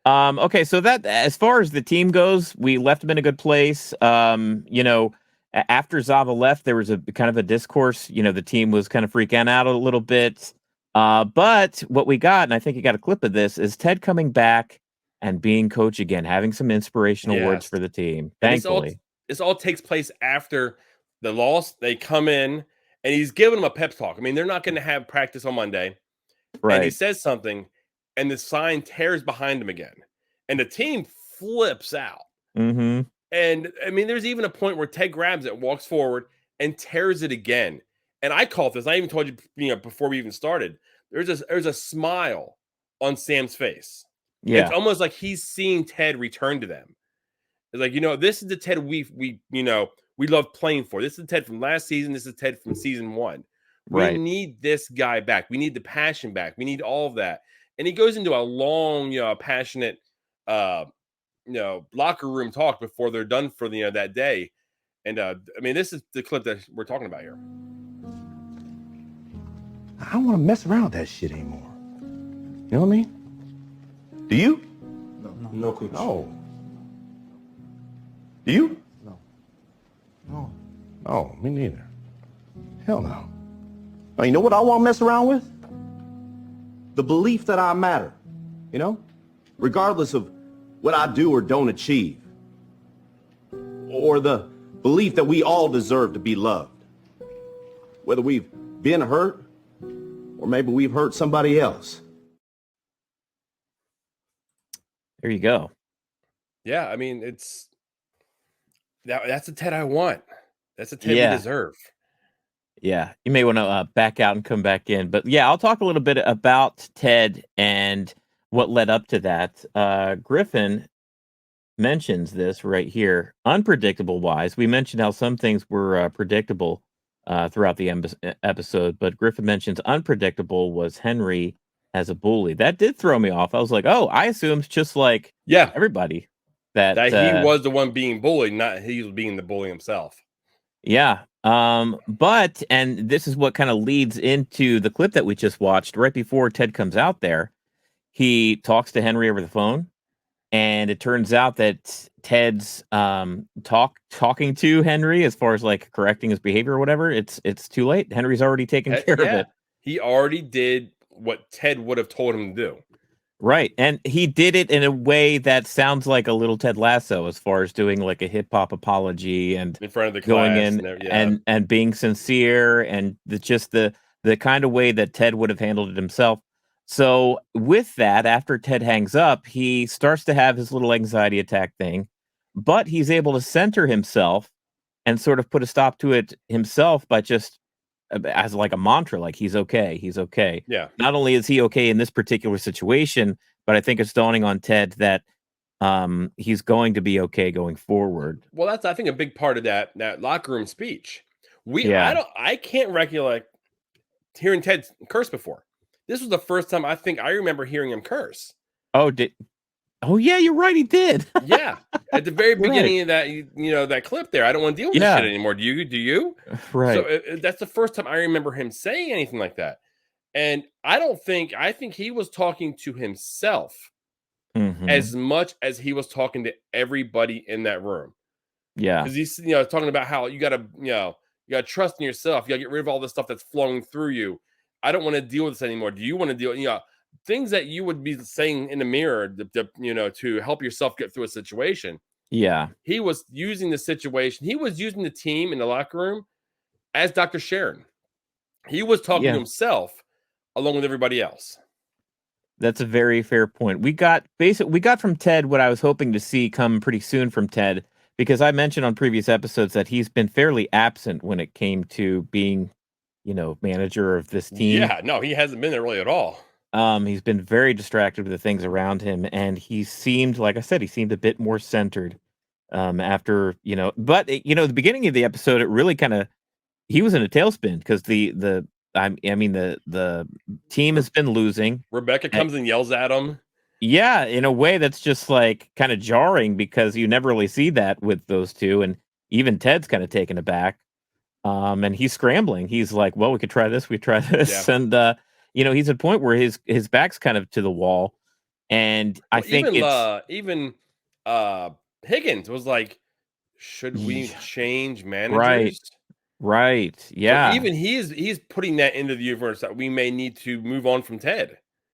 Okay, so that as far as the team goes, we left him in a good place. After Zava left, there was a kind of a discourse. The team was kind of freaking out a little bit. But what we got, and I think you got a clip of this, is Ted coming back and being coach again, having some inspirational words Yes. for the team. And Thankfully, this all takes place after the loss. They come in and he's giving them a pep talk. I mean, they're not going to have practice on Monday. And he right? says something, and the sign tears behind him again. And the team flips out. Mm-hmm. And I mean, there's even a point where Ted grabs it, walks forward, and tears it again. And I caught this. I even told you, before we even started. There's a smile on Sam's face. It's Yeah. almost like he's seeing Ted return to them. It's like, this is the Ted we love playing for. This is the Ted from last season. This is Ted from season 1. We Right. need this guy back. We need the passion back. We need all of that. And he goes into a long, passionate locker room talk before they're done for that day. And I mean, this is the clip that we're talking about here. I don't want to mess around with that shit anymore. You know what I mean? Do you? No, coach. No. Do you? No. Oh, me neither. Hell no. Now, you know what I want to mess around with? The belief that I matter, regardless of what I do or don't achieve. Or the belief that we all deserve to be loved. Whether we've been hurt or maybe we've hurt somebody else. There you go. Yeah, I mean, that's the Ted I want. That's the Ted we deserve. Yeah, you may want to back out and come back in. But yeah, I'll talk a little bit about Ted and what led up to that. Griffin mentions this right here. Unpredictable wise, we mentioned how some things were predictable throughout the episode, but Griffin mentions unpredictable was Henry as a bully. That did throw me off. I was like, oh, I assumed just like everybody that he was the one being bullied, not he was being the bully himself. Yeah. But this is what kind of leads into the clip that we just watched right before Ted comes out there. He talks to Henry over the phone, and it turns out that Ted's talking to Henry as far as like correcting his behavior or whatever. It's too late. Henry's already taken care of it. He already did what Ted would have told him to do. Right. And he did it in a way that sounds like a little Ted Lasso as far as doing like a hip hop apology and in front of the going class in and being sincere and just the kind of way that Ted would have handled it himself. So with that, after Ted hangs up, he starts to have his little anxiety attack thing, but he's able to center himself and sort of put a stop to it himself by just as like a mantra, like he's okay. Yeah. Not only is he okay in this particular situation, but I think it's dawning on Ted that he's going to be okay going forward. Well, that's I think a big part of that locker room speech. I can't recollect hearing Ted curse before. This was the first time I think I remember hearing him curse. Oh yeah, you're right. He did. Yeah, at the very beginning of that, that clip there. I don't want to deal with this shit anymore. Do you? Do you? Right. So that's the first time I remember him saying anything like that. And I think he was talking to himself as much as he was talking to everybody in that room. Yeah, because he's talking about how you gotta trust in yourself. You gotta get rid of all this stuff that's flowing through you. I don't want to deal with this anymore. Do you want to deal? Things that you would be saying in the mirror, to help yourself get through a situation. Yeah. He was using the situation. He was using the team in the locker room as Dr. Sharon. He was talking to himself along with everybody else. That's a very fair point. We got from Ted what I was hoping to see come pretty soon from Ted, because I mentioned on previous episodes that he's been fairly absent when it came to being, manager of this team. Yeah, no, he hasn't been there really at all. He's been very distracted with the things around him, and he seemed, like I said, a bit more centered after, but the beginning of the episode, it really he was in a tailspin because the team has been losing. Rebecca comes and yells at him. Yeah, in a way that's just like kind of jarring because you never really see that with those two, and even Ted's kind of taken aback. And he's scrambling. He's like, "Well, we could try this. We try this," and he's at a point where his back's kind of to the wall, And I Well, think even Higgins was like, should we change right, managers? right, So yeah. even he's putting that into the universe that we may need to move on from Ted.